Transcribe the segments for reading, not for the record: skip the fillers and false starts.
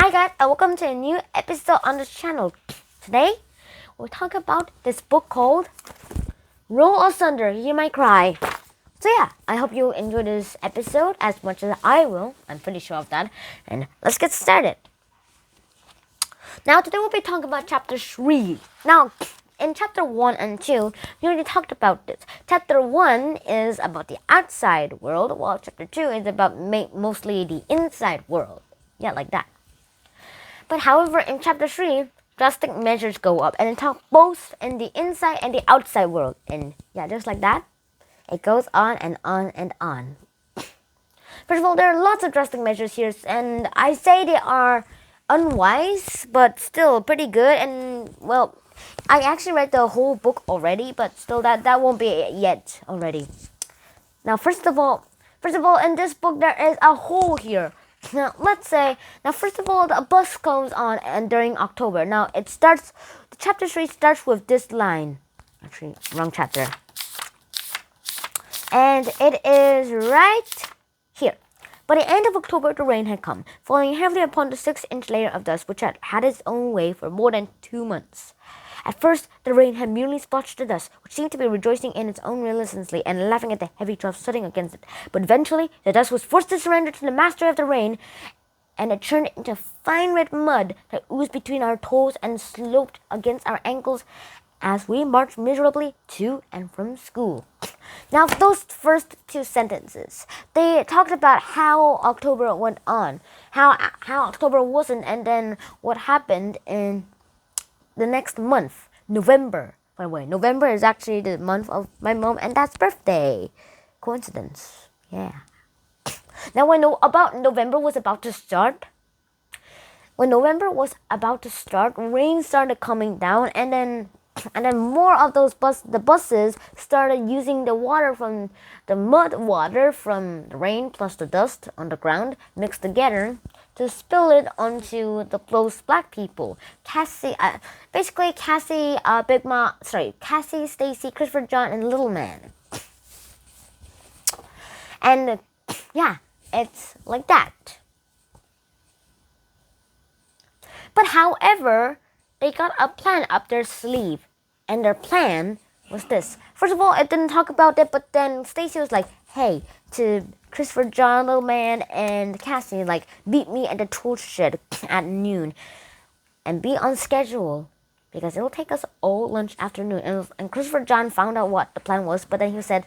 Hi guys and welcome to a new episode on the channel. Today we'll talk about this book called Roll Asunder, You Might Cry. So yeah, I hope you enjoy this episode as much as I will. I'm pretty sure of that. And let's get started. Now today we'll be talking about chapter 3. Now in chapter 1 and 2, we already talked about this. Chapter 1 is about the outside world, while chapter 2 is about mostly the inside world. Yeah, like that. But however, in chapter 3, drastic measures go up and it talks both in the inside and the outside world. And yeah, just like that, it goes on and on and on. First of all, there are lots of drastic measures here, and I say they are unwise, but still pretty good. And well, I actually read the whole book already, but still that won't be it yet already. Now, first of all, in this book there is a hole here. Now, let's say, first of all, the bus comes on and during October. Now, chapter 3 starts with this line. Actually, wrong chapter. And it is right here. By the end of October, the rain had come, falling heavily upon the 6-inch layer of dust which had had its own way for more than 2 months. At first, the rain had merely splotched the dust, which seemed to be rejoicing in its own relentlessly and laughing at the heavy drops thudding against it. But eventually, the dust was forced to surrender to the master of the rain, and it turned into fine red mud that oozed between our toes and sloped against our ankles as we marched miserably to and from school. Now, those first 2 sentences, they talked about how October went on, how October wasn't, and then what happened in the next month, November. By the way, November is actually the month of my mom and dad's birthday. Coincidence. Yeah. Now, when November was about to start, rain started coming down, and then more of the buses started using the water from the mud water from the rain plus the dust on the ground mixed together to spill it onto the close black people. Cassie, Stacy, Christopher John, and Little Man. And yeah, it's like that. But however, they got a plan up their sleeve, and their plan was this. First of all, it didn't talk about it, but then Stacy was like, "Hey," to Christopher John, Little Man, and Cassie, like, "Meet me at the tool shed at noon, and be on schedule, because it'll take us all lunch afternoon." And Christopher John found out what the plan was, but then he said,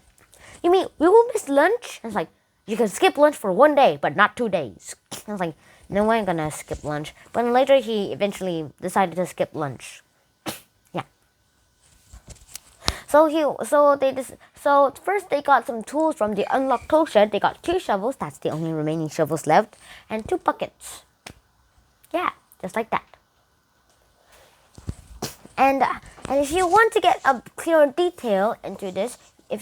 "You mean we will miss lunch?" And it's like, "You can skip lunch for 1 day, but not 2 days." I was like, "No, I ain't gonna skip lunch." But then later he eventually decided to skip lunch. Yeah. So first they got some tools from the unlocked tool shed. They got 2 shovels. That's the only remaining shovels left, and 2 buckets. Yeah, just like that. And if you want to get a clearer detail into this, you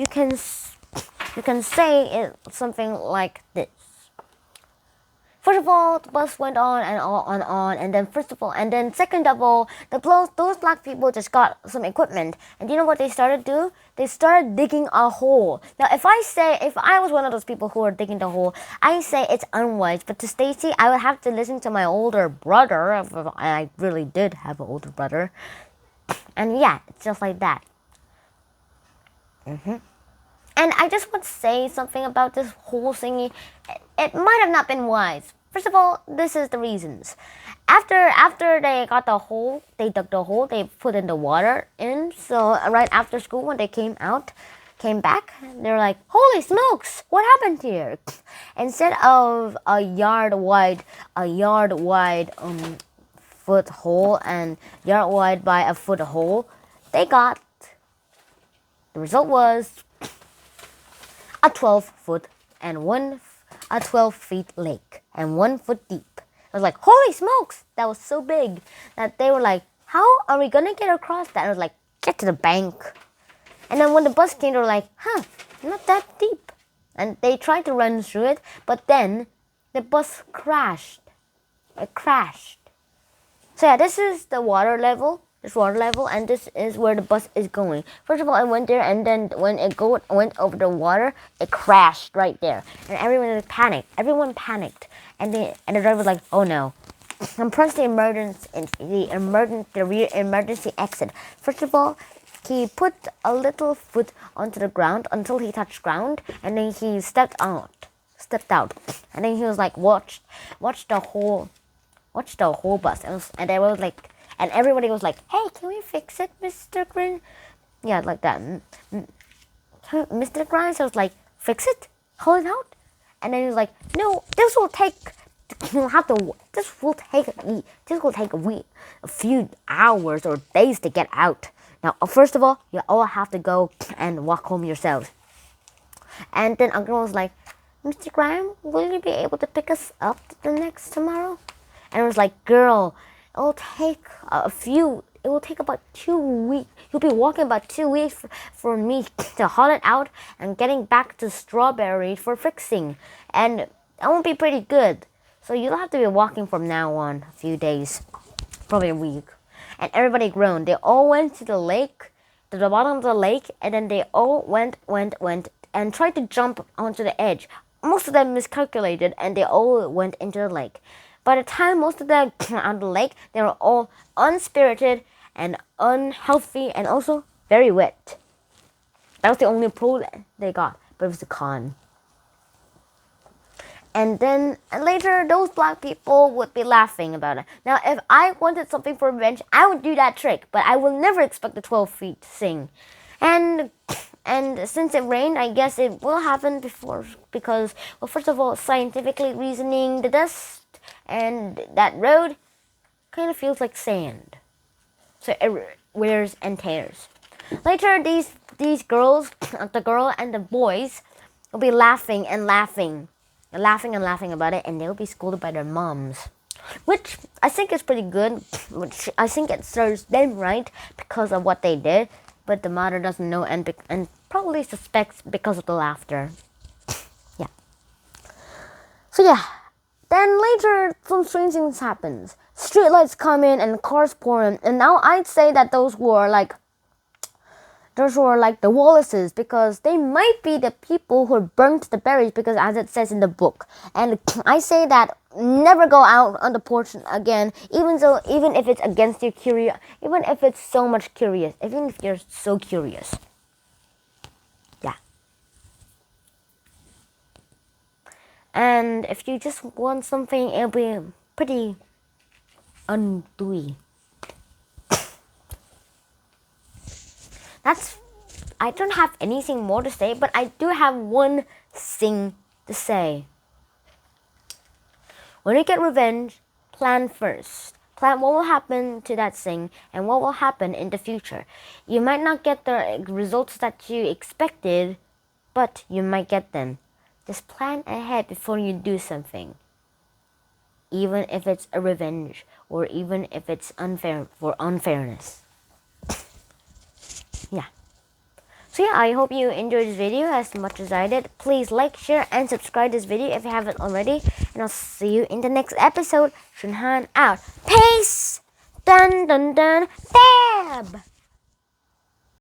can say it something like this. First of all, the bus went on and on, and then second of all, those black people just got some equipment, and you know what they started to do? They started digging a hole. Now, if I was one of those people who are digging the hole, I say it's unwise, but to Stacy, I would have to listen to my older brother. I really did have an older brother, and yeah, it's just like that. And I just want to say something about this whole thingy. It might have not been wise. First of all, this is the reasons. After they got the hole, they dug the hole, they put in the water in. So right after school, when they came back, they're like, "Holy smokes, what happened here?" Instead of a yard wide foot hole and yard wide by a foot hole, the result was a 12 feet lake and 1 foot deep. I was like, "Holy smokes!" That was so big that they were like, "How are we gonna get across that?" I was like, "Get to the bank." And then when the bus came, they were like, "Not that deep." And they tried to run through it, but then the bus crashed. It crashed. So yeah, this is the water level. And this is where the bus is going. First of all, I went there, and then when went over the water, it crashed right there, and everyone panicked. and the driver was like, oh no. And press the rear emergency exit. First of all, he put a little foot onto the ground until he touched ground, and then he stepped out, and then he was like, watch the whole bus, and they were like, and everybody was like, hey, can we fix it, Mr. Grin? Yeah, like that. Mr. Grimes was like, fix it, hold it out, and then he was like, no, this will take a week, a few hours or days to get out. Now, first of all, you all have to go and walk home yourselves. And then Uncle was like, Mr. Graham, will you be able to pick us up tomorrow? And it was like, girl, it will take about 2 weeks. You'll be walking about 2 weeks for me to haul it out and getting back to Strawberry for fixing. And that won't be pretty good. So you'll have to be walking from now on a few days, probably a week. And everybody groaned. They all went to the lake, to the bottom of the lake, and then they all went, and tried to jump onto the edge. Most of them miscalculated, and they all went into the lake. By the time most of them came out of the lake, they were all unspirited and unhealthy and also very wet. That was the only pro that they got, but it was a con. And then later, those black people would be laughing about it. Now, if I wanted something for revenge, I would do that trick, but I will never expect the 12 feet to sing. And since it rained, I guess it will happen because, well, first of all, scientifically reasoning, the dust and that road kind of feels like sand. So it wears and tears. Later, these girls, the girl and the boys, will be laughing about it, and they'll be scolded by their moms, which I think is pretty good, which I think it serves them right because of what they did, but the mother doesn't know and probably suspects because of the laughter. Yeah. So yeah, then later some strange things happens. Streetlights come in and cars pour in, and now I'd say that those were like the Wallaces, because they might be the people who burnt the berries, because as it says in the book. And I say that never go out on the porch again, even if it's against your curiosity, even if it's so much curious, even if you're so curious. Yeah. And if you just want something, it'll be pretty undoey. I don't have anything more to say, but I do have one thing to say. When you get revenge, plan first. Plan what will happen to that thing and what will happen in the future. You might not get the results that you expected, but you might get them. Just plan ahead before you do something. Even if it's a revenge, or even if it's unfair for unfairness. Yeah. So yeah, I hope you enjoyed this video as much as I did. Please like, share, and subscribe this video if you haven't already. And I'll see you in the next episode. Shunhan out. Peace! Dun dun dun. Fab!